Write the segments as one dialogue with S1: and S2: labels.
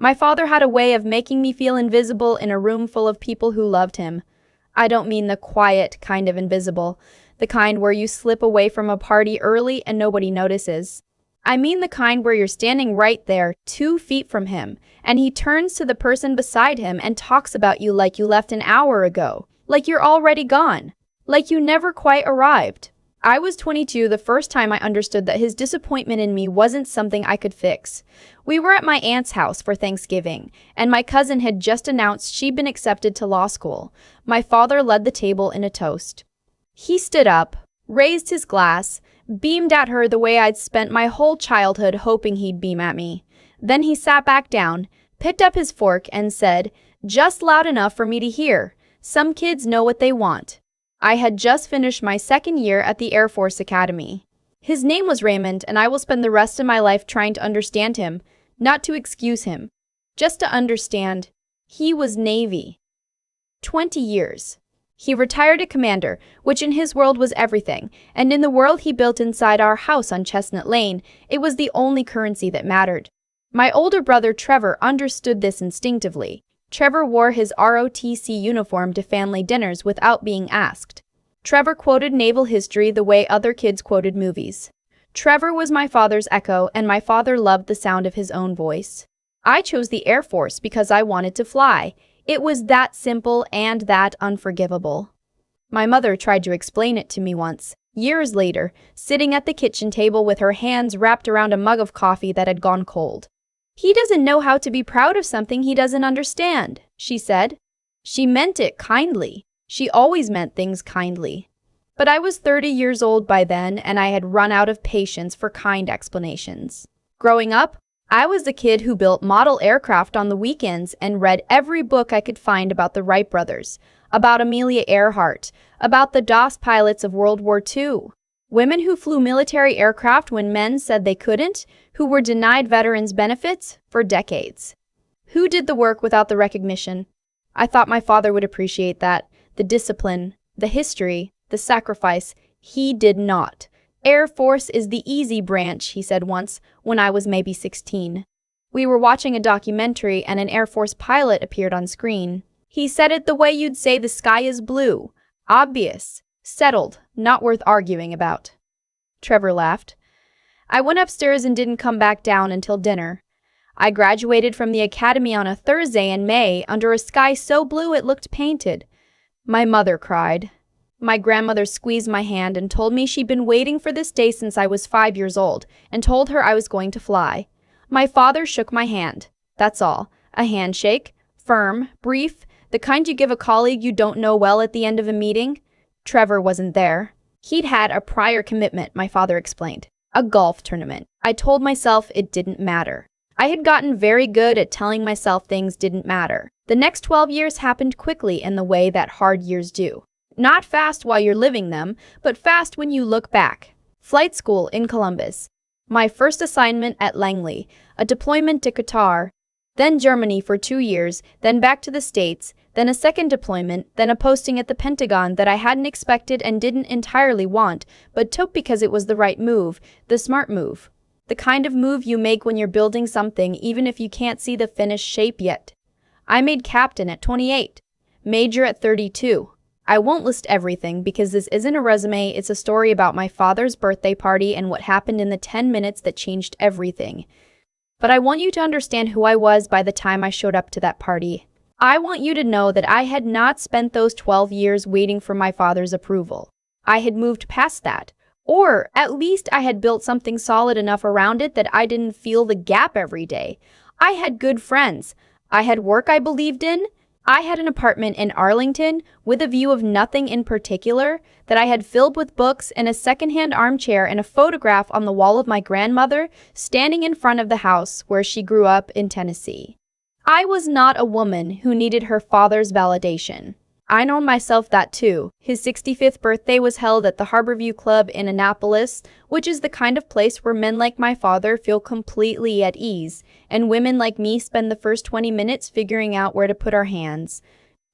S1: My father had a way of making me feel invisible in a room full of people who loved him. I don't mean the quiet kind of invisible, the kind where you slip away from a party early and nobody notices. I mean the kind where you're standing right there, 2 feet from him, and he turns to the person beside him and talks about you like you left an hour ago, like you're already gone, like you never quite arrived. I was 22 the first time I understood that his disappointment in me wasn't something I could fix. We were at my aunt's house for Thanksgiving, and my cousin had just announced she'd been accepted to law school. My father led the table in a toast. He stood up, raised his glass, beamed at her the way I'd spent my whole childhood hoping he'd beam at me. Then he sat back down, picked up his fork, and said, just loud enough for me to hear, "Some kids know what they want." I had just finished my second year at the Air Force Academy. His name was Raymond, and I will spend the rest of my life trying to understand him, not to excuse him, just to understand. He was Navy. 20 years. He retired a commander, which in his world was everything, and in the world he built inside our house on Chestnut Lane, it was the only currency that mattered. My older brother Trevor understood this instinctively. Trevor wore his ROTC uniform to family dinners without being asked. Trevor quoted naval history the way other kids quoted movies. Trevor was my father's echo, and my father loved the sound of his own voice. I chose the Air Force because I wanted to fly. It was that simple and that unforgivable. My mother tried to explain it to me once, years later, sitting at the kitchen table with her hands wrapped around a mug of coffee that had gone cold. He doesn't know how to be proud of something he doesn't understand, she said. She meant it kindly. She always meant things kindly. But I was 30 years old by then, and I had run out of patience for kind explanations. Growing up, I was the kid who built model aircraft on the weekends and read every book I could find about the Wright brothers, about Amelia Earhart, about the DOS pilots of World War II. Women who flew military aircraft when men said they couldn't, who were denied veterans' benefits for decades. Who did the work without the recognition? I thought my father would appreciate that. The discipline, the history, the sacrifice. He did not. Air Force is the easy branch, he said once, when I was maybe 16. We were watching a documentary and an Air Force pilot appeared on screen. He said it the way you'd say the sky is blue. Obvious. Settled. Not worth arguing about. Trevor laughed. I went upstairs and didn't come back down until dinner. I graduated from the academy on a Thursday in May under a sky so blue it looked painted. My mother cried. My grandmother squeezed my hand and told me she'd been waiting for this day since I was 5 years old, and told her I was going to fly. My father shook my hand. That's all. A handshake. Firm, brief, the kind you give a colleague you don't know well at the end of a meeting. Trevor wasn't there. He'd had a prior commitment, my father explained. A golf tournament. I told myself it didn't matter. I had gotten very good at telling myself things didn't matter. The next 12 years happened quickly in the way that hard years do. Not fast while you're living them, but fast when you look back. Flight school in Columbus. My first assignment at Langley, a deployment to Qatar, then Germany for 2 years, then back to the States, then a second deployment, then a posting at the Pentagon that I hadn't expected and didn't entirely want, but took because it was the right move, the smart move. The kind of move you make when you're building something even if you can't see the finished shape yet. I made captain at 28, major at 32. I won't list everything because this isn't a resume, it's a story about my father's birthday party and what happened in the 10 minutes that changed everything. But I want you to understand who I was by the time I showed up to that party. I want you to know that I had not spent those 12 years waiting for my father's approval. I had moved past that. Or at least I had built something solid enough around it that I didn't feel the gap every day. I had good friends. I had work I believed in. I had an apartment in Arlington with a view of nothing in particular that I had filled with books and a secondhand armchair and a photograph on the wall of my grandmother standing in front of the house where she grew up in Tennessee. I was not a woman who needed her father's validation. I know myself that too. His 65th birthday was held at the Harborview Club in Annapolis, which is the kind of place where men like my father feel completely at ease, and women like me spend the first 20 minutes figuring out where to put our hands.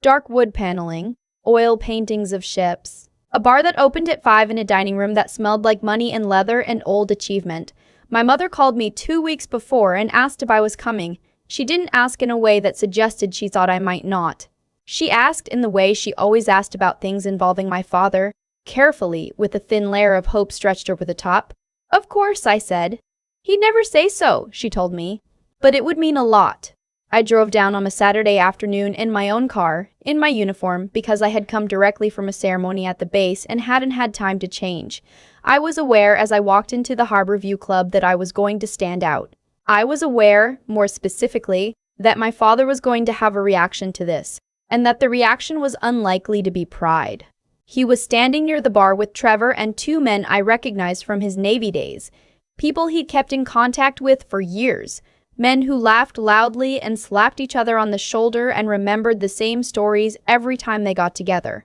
S1: Dark wood paneling, oil paintings of ships, a bar that opened at 5 and a dining room that smelled like money and leather and old achievement. My mother called me 2 weeks before and asked if I was coming. She didn't ask in a way that suggested she thought I might not. She asked in the way she always asked about things involving my father, carefully, with a thin layer of hope stretched over the top. Of course, I said. He'd never say so, she told me. But it would mean a lot. I drove down on a Saturday afternoon in my own car, in my uniform, because I had come directly from a ceremony at the base and hadn't had time to change. I was aware as I walked into the Harbor View Club that I was going to stand out. I was aware, more specifically, that my father was going to have a reaction to this, and that the reaction was unlikely to be pride. He was standing near the bar with Trevor and two men I recognized from his Navy days, people he'd kept in contact with for years, men who laughed loudly and slapped each other on the shoulder and remembered the same stories every time they got together.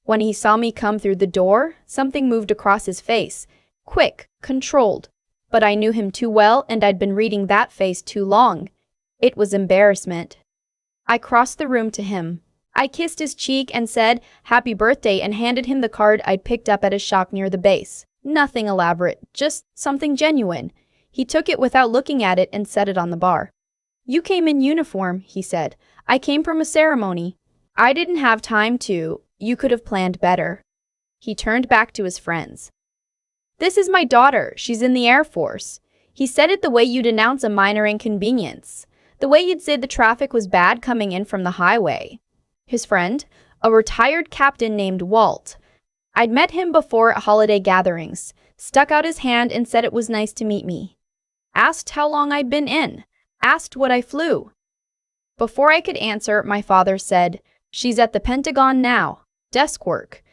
S1: When he saw me come through the door, something moved across his face. Quick, controlled. But I knew him too well, and I'd been reading that face too long. It was embarrassment. I crossed the room to him. I kissed his cheek and said, "Happy birthday," and handed him the card I'd picked up at a shop near the base. Nothing elaborate, just something genuine. He took it without looking at it and set it on the bar. "You came in uniform," he said. "I came from a ceremony." "I didn't have time to. You could have planned better." He turned back to his friends. "This is my daughter. She's in the Air Force." He said it the way you'd announce a minor inconvenience, the way you'd say the traffic was bad coming in from the highway. His friend, a retired captain named Walt. I'd met him before at holiday gatherings, stuck out his hand and said it was nice to meet me. Asked how long I'd been in, asked what I flew. Before I could answer, my father said, "She's at the Pentagon now, desk work."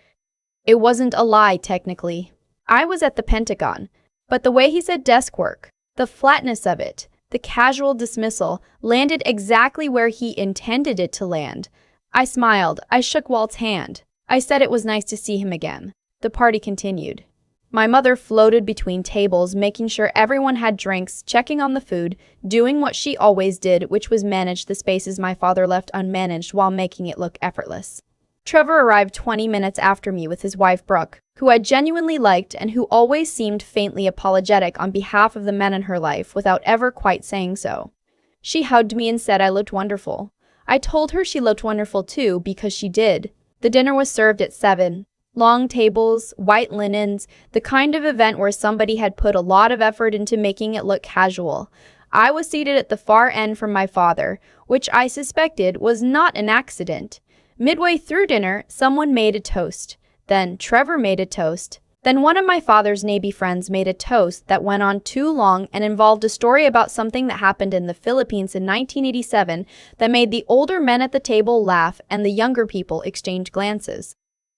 S1: It wasn't a lie, technically. I was at the Pentagon, but the way he said desk work, the flatness of it, the casual dismissal, landed exactly where he intended it to land. I smiled. I shook Walt's hand. I said it was nice to see him again. The party continued. My mother floated between tables, making sure everyone had drinks, checking on the food, doing what she always did, which was manage the spaces my father left unmanaged while making it look effortless. Trevor arrived 20 minutes after me with his wife Brooke, who I genuinely liked and who always seemed faintly apologetic on behalf of the men in her life without ever quite saying so. She hugged me and said I looked wonderful. I told her she looked wonderful too, because she did. The dinner was served at 7. Long tables, white linens, the kind of event where somebody had put a lot of effort into making it look casual. I was seated at the far end from my father, which I suspected was not an accident. Midway through dinner, someone made a toast. Then Trevor made a toast. Then one of my father's Navy friends made a toast that went on too long and involved a story about something that happened in the Philippines in 1987 that made the older men at the table laugh and the younger people exchange glances.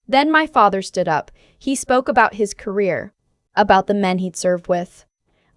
S1: Then my father stood up. He spoke about his career, about the men he'd served with,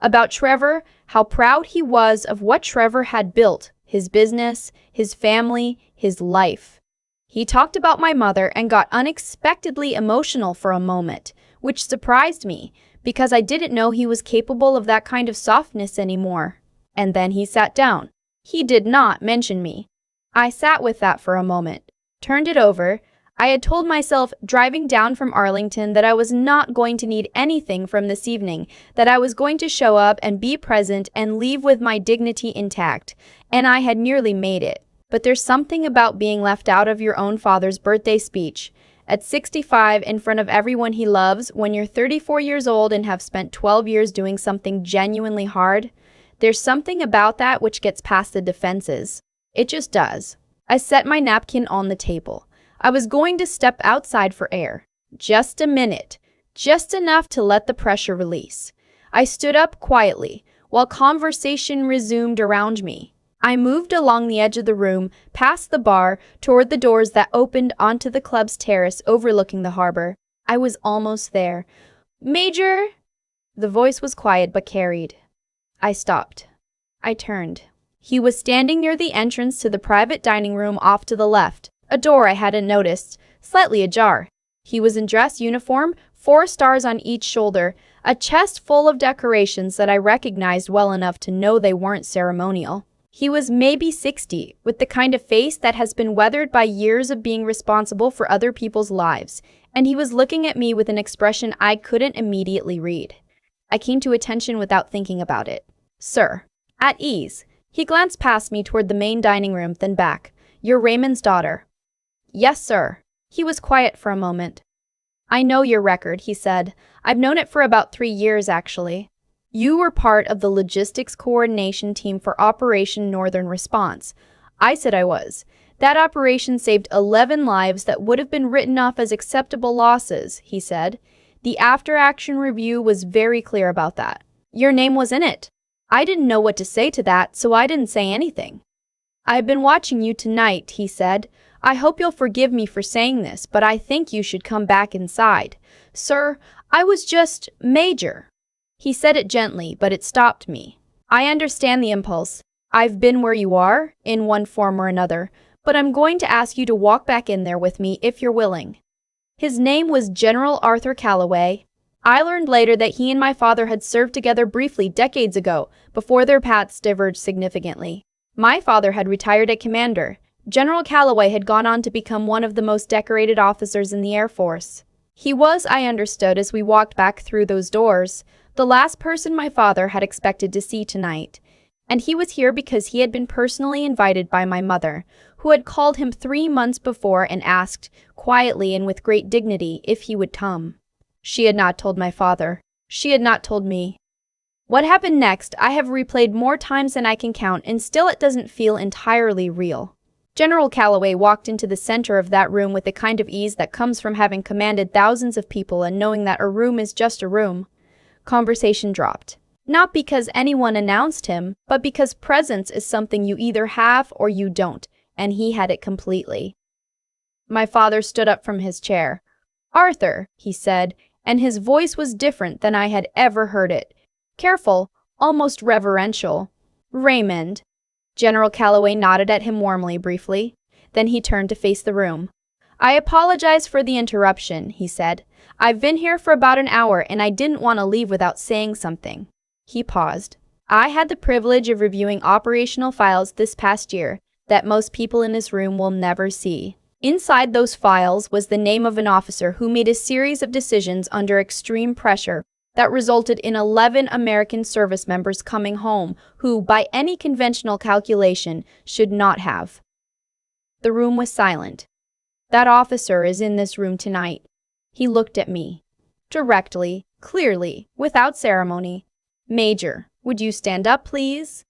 S1: about Trevor, how proud he was of what Trevor had built, his business, his family, his life. He talked about my mother and got unexpectedly emotional for a moment, which surprised me because I didn't know he was capable of that kind of softness anymore. And then he sat down. He did not mention me. I sat with that for a moment, turned it over. I had told myself driving down from Arlington that I was not going to need anything from this evening, that I was going to show up and be present and leave with my dignity intact, and I had nearly made it. But there's something about being left out of your own father's birthday speech, at 65 in front of everyone he loves, when you're 34 years old and have spent 12 years doing something genuinely hard. There's something about that which gets past the defenses. It just does. I set my napkin on the table. I was going to step outside for air. Just a minute. Just enough to let the pressure release. I stood up quietly, while conversation resumed around me. I moved along the edge of the room, past the bar, toward the doors that opened onto the club's terrace overlooking the harbor. I was almost there. "Major!" The voice was quiet but carried. I stopped. I turned. He was standing near the entrance to the private dining room off to the left, a door I hadn't noticed, slightly ajar. He was in dress uniform, 4 stars on each shoulder, a chest full of decorations that I recognized well enough to know they weren't ceremonial. He was maybe 60, with the kind of face that has been weathered by years of being responsible for other people's lives, and he was looking at me with an expression I couldn't immediately read. I came to attention without thinking about it. "Sir." "At ease." He glanced past me toward the main dining room, then back. You're Raymond's daughter. Yes, sir. He was quiet for a moment. I know your record, he said. I've known it for about 3 years, actually. You were part of the logistics coordination team for Operation Northern Response. I said I was. That operation saved 11 lives that would have been written off as acceptable losses, he said. The after-action review was very clear about that. Your name was in it. I didn't know what to say to that, so I didn't say anything. I've been watching you tonight, he said. I hope you'll forgive me for saying this, but I think you should come back inside. Sir, I was just Major. He said it gently, but it stopped me. I understand the impulse. I've been where you are, in one form or another, but I'm going to ask you to walk back in there with me if you're willing. His name was General Arthur Calloway. I learned later that he and my father had served together briefly decades ago, before their paths diverged significantly. My father had retired as commander. General Calloway had gone on to become one of the most decorated officers in the Air Force. He was, I understood as we walked back through those doors, the last person my father had expected to see tonight. And he was here because he had been personally invited by my mother, who had called him 3 months before and asked, quietly and with great dignity, if he would come. She had not told my father. She had not told me. What happened next I have replayed more times than I can count, and still it doesn't feel entirely real. General Calloway walked into the center of that room with the kind of ease that comes from having commanded thousands of people and knowing that a room is just a room. Conversation dropped. Not because anyone announced him, but because presence is something you either have or you don't, and he had it completely. My father stood up from his chair. Arthur, he said, and his voice was different than I had ever heard it. Careful, almost reverential. Raymond. General Calloway nodded at him warmly briefly. Then he turned to face the room. I apologize for the interruption, he said. I've been here for about an hour and I didn't want to leave without saying something. He paused. I had the privilege of reviewing operational files this past year that most people in this room will never see. Inside those files was the name of an officer who made a series of decisions under extreme pressure that resulted in 11 American service members coming home who, by any conventional calculation, should not have. The room was silent. That officer is in this room tonight. He looked at me. Directly, clearly, without ceremony. Major, would you stand up, please?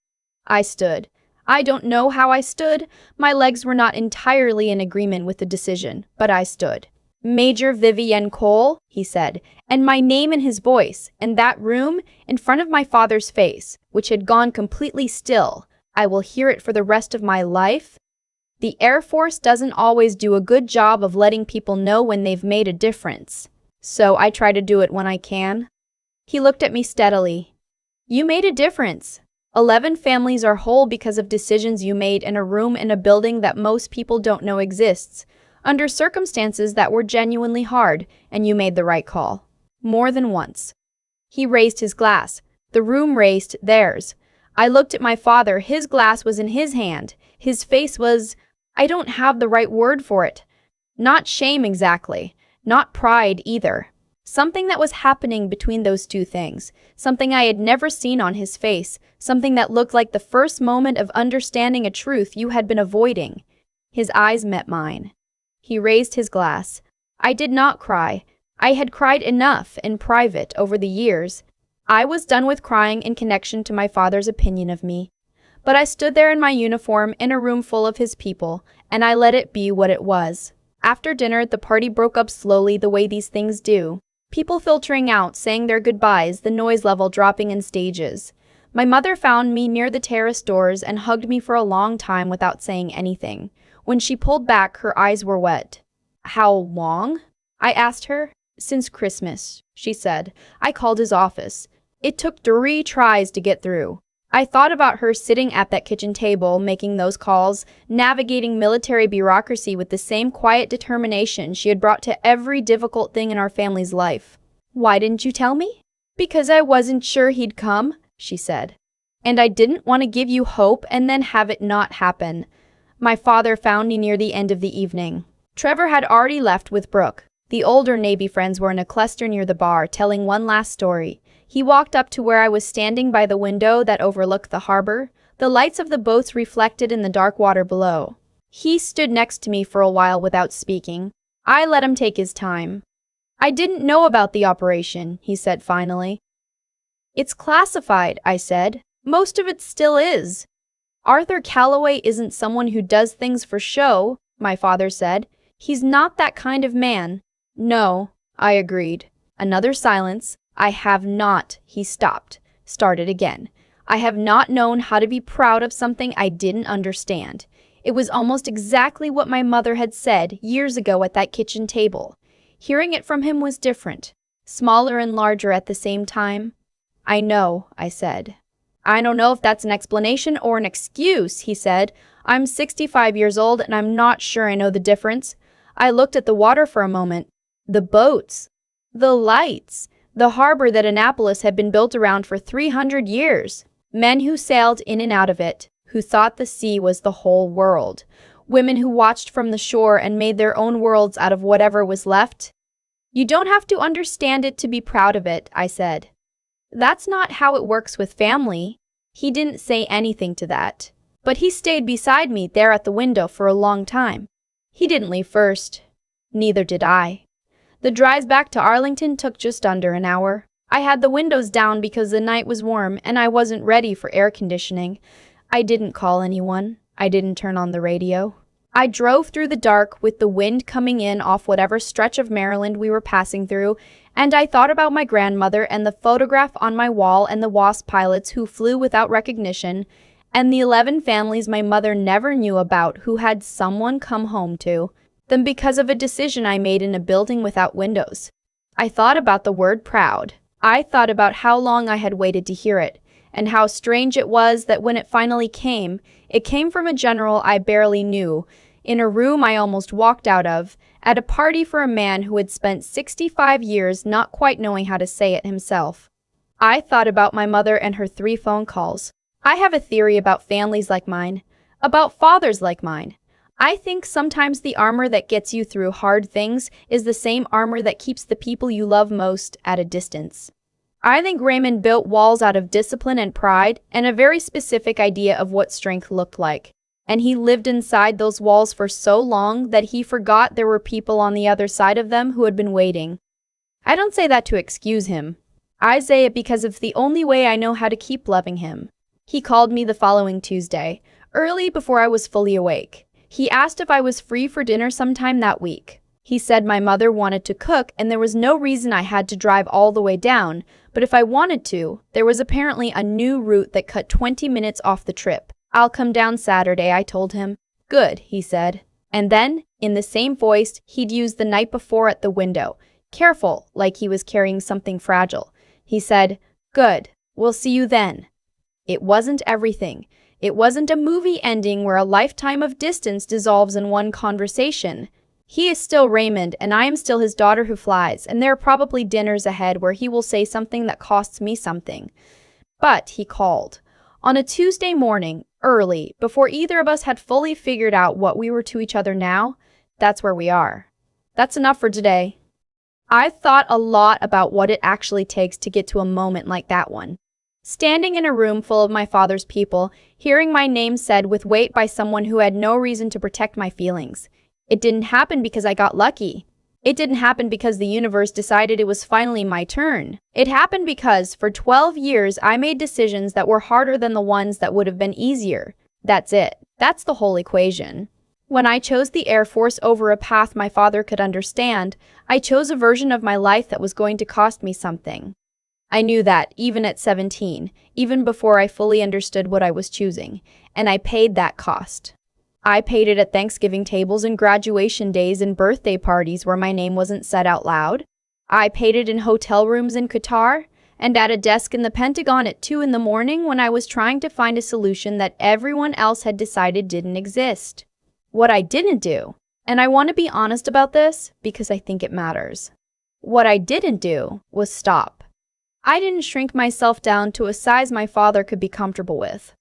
S1: I stood. I don't know how I stood. My legs were not entirely in agreement with the decision, but I stood. Major Vivienne Cole, he said, and my name in his voice, and that room, in front of my father's face, which had gone completely still. I will hear it for the rest of my life. The Air Force doesn't always do a good job of letting people know when they've made a difference. So I try to do it when I can. He looked at me steadily. You made a difference. 11 families are whole because of decisions you made in a room in a building that most people don't know exists, under circumstances that were genuinely hard, and you made the right call. More than once. He raised his glass. The room raised theirs. I looked at my father. His glass was in his hand. His face was, I don't have the right word for it. Not shame exactly. Not pride either. Something that was happening between those two things. Something I had never seen on his face. Something that looked like the first moment of understanding a truth you had been avoiding. His eyes met mine. He raised his glass. I did not cry. I had cried enough in private over the years. I was done with crying in connection to my father's opinion of me. But I stood there in my uniform in a room full of his people, and I let it be what it was. After dinner, the party broke up slowly the way these things do. People filtering out, saying their goodbyes, the noise level dropping in stages. My mother found me near the terrace doors and hugged me for a long time without saying anything. When she pulled back, her eyes were wet. How long? I asked her. Since Christmas, she said. I called his office. It took 3 tries to get through. I thought about her sitting at that kitchen table, making those calls, navigating military bureaucracy with the same quiet determination she had brought to every difficult thing in our family's life. Why didn't you tell me? Because I wasn't sure he'd come, she said. And I didn't want to give you hope and then have it not happen. My father found me near the end of the evening. Trevor had already left with Brooke. The older Navy friends were in a cluster near the bar, telling one last story. He walked up to where I was standing by the window that overlooked the harbor, the lights of the boats reflected in the dark water below. He stood next to me for a while without speaking. I let him take his time. "I didn't know about the operation," he said finally. "It's classified," I said. "Most of it still is." "Arthur Calloway isn't someone who does things for show," my father said. "He's not that kind of man." "No," I agreed. Another silence. "I have not," he stopped, started again. "I have not known how to be proud of something I didn't understand." It was almost exactly what my mother had said years ago at that kitchen table. Hearing it from him was different, smaller and larger at the same time. "I know," I said. "I don't know if that's an explanation or an excuse," he said. "I'm 65 years old and I'm not sure I know the difference." I looked at the water for a moment. The boats. The lights. The harbor that Annapolis had been built around for 300 years. Men who sailed in and out of it, who thought the sea was the whole world. Women who watched from the shore and made their own worlds out of whatever was left. "You don't have to understand it to be proud of it," I said. "That's not how it works with family." He didn't say anything to that, but he stayed beside me there at the window for a long time. He didn't leave first. Neither did I. The drive back to Arlington took just under an hour. I had the windows down because the night was warm and I wasn't ready for air conditioning. I didn't call anyone. I didn't turn on the radio. I drove through the dark with the wind coming in off whatever stretch of Maryland we were passing through, and I thought about my grandmother and the photograph on my wall and the WASP pilots who flew without recognition, and the 11 families my mother never knew about who had someone come home to them because of a decision I made in a building without windows. I thought about the word proud. I thought about how long I had waited to hear it, and how strange it was that when it finally came, it came from a general I barely knew, in a room I almost walked out of, at a party for a man who had spent 65 years not quite knowing how to say it himself. I thought about my mother and her 3 phone calls. I have a theory about families like mine, about fathers like mine. I think sometimes the armor that gets you through hard things is the same armor that keeps the people you love most at a distance. I think Raymond built walls out of discipline and pride and a very specific idea of what strength looked like. And he lived inside those walls for so long that he forgot there were people on the other side of them who had been waiting. I don't say that to excuse him. I say it because it's the only way I know how to keep loving him. He called me the following Tuesday, early before I was fully awake. He asked if I was free for dinner sometime that week. He said my mother wanted to cook and there was no reason I had to drive all the way down, but if I wanted to, there was apparently a new route that cut 20 minutes off the trip. "I'll come down Saturday," I told him. "Good," he said. And then, in the same voice he'd used the night before at the window, careful, like he was carrying something fragile, he said, "Good, we'll see you then." It wasn't everything. It wasn't a movie ending where a lifetime of distance dissolves in one conversation. He is still Raymond, and I am still his daughter who flies, and there are probably dinners ahead where he will say something that costs me something. But he called. On a Tuesday morning, early, before either of us had fully figured out what we were to each other now. That's where we are. That's enough for today. I've thought a lot about what it actually takes to get to a moment like that one. Standing in a room full of my father's people, hearing my name said with weight by someone who had no reason to protect my feelings. It didn't happen because I got lucky. It didn't happen because the universe decided it was finally my turn. It happened because, for 12 years, I made decisions that were harder than the ones that would have been easier. That's it. That's the whole equation. When I chose the Air Force over a path my father could understand, I chose a version of my life that was going to cost me something. I knew that, even at 17, even before I fully understood what I was choosing, and I paid that cost. I paid it at Thanksgiving tables and graduation days and birthday parties where my name wasn't said out loud. I paid it in hotel rooms in Qatar, and at a desk in the Pentagon at 2 in the morning when I was trying to find a solution that everyone else had decided didn't exist. What I didn't do, and I want to be honest about this because I think it matters. What I didn't do was stop. I didn't shrink myself down to a size my father could be comfortable with.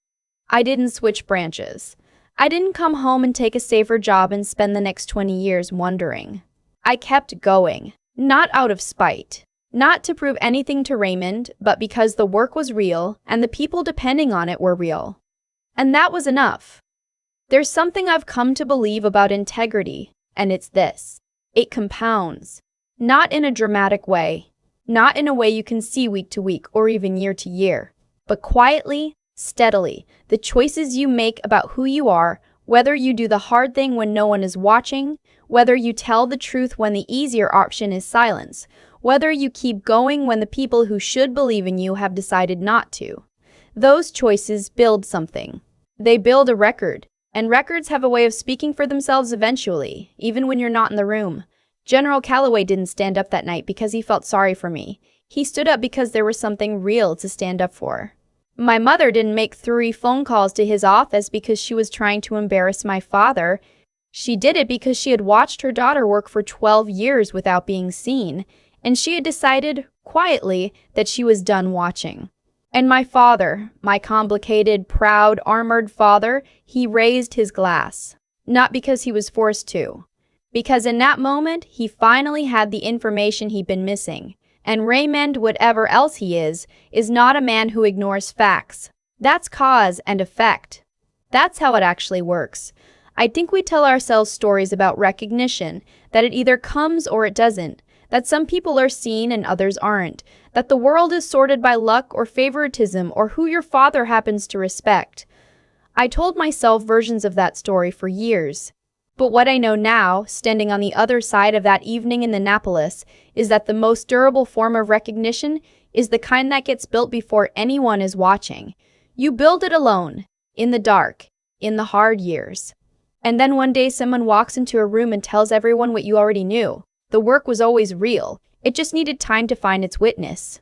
S1: I didn't switch branches. I didn't come home and take a safer job and spend the next 20 years wondering. I kept going, not out of spite, not to prove anything to Raymond, but because the work was real and the people depending on it were real. And that was enough. There's something I've come to believe about integrity, and it's this. It compounds. Not in a dramatic way, not in a way you can see week to week or even year to year, but quietly, steadily. The choices you make about who you are, whether you do the hard thing when no one is watching, whether you tell the truth when the easier option is silence, whether you keep going when the people who should believe in you have decided not to. Those choices build something. They build a record, and records have a way of speaking for themselves eventually, even when you're not in the room. General Calloway didn't stand up that night because he felt sorry for me. He stood up because there was something real to stand up for. My mother didn't make 3 phone calls to his office because she was trying to embarrass my father. She did it because she had watched her daughter work for 12 years without being seen, and she had decided, quietly, that she was done watching. And my father, my complicated, proud, armored father, he raised his glass. Not because he was forced to. Because in that moment, he finally had the information he'd been missing. And Raymond, whatever else he is not a man who ignores facts. That's cause and effect. That's how it actually works. I think we tell ourselves stories about recognition, that it either comes or it doesn't, that some people are seen and others aren't, that the world is sorted by luck or favoritism or who your father happens to respect. I told myself versions of that story for years. But what I know now, standing on the other side of that evening in Annapolis, is that the most durable form of recognition is the kind that gets built before anyone is watching. You build it alone, in the dark, in the hard years. And then one day someone walks into a room and tells everyone what you already knew. The work was always real. It just needed time to find its witness.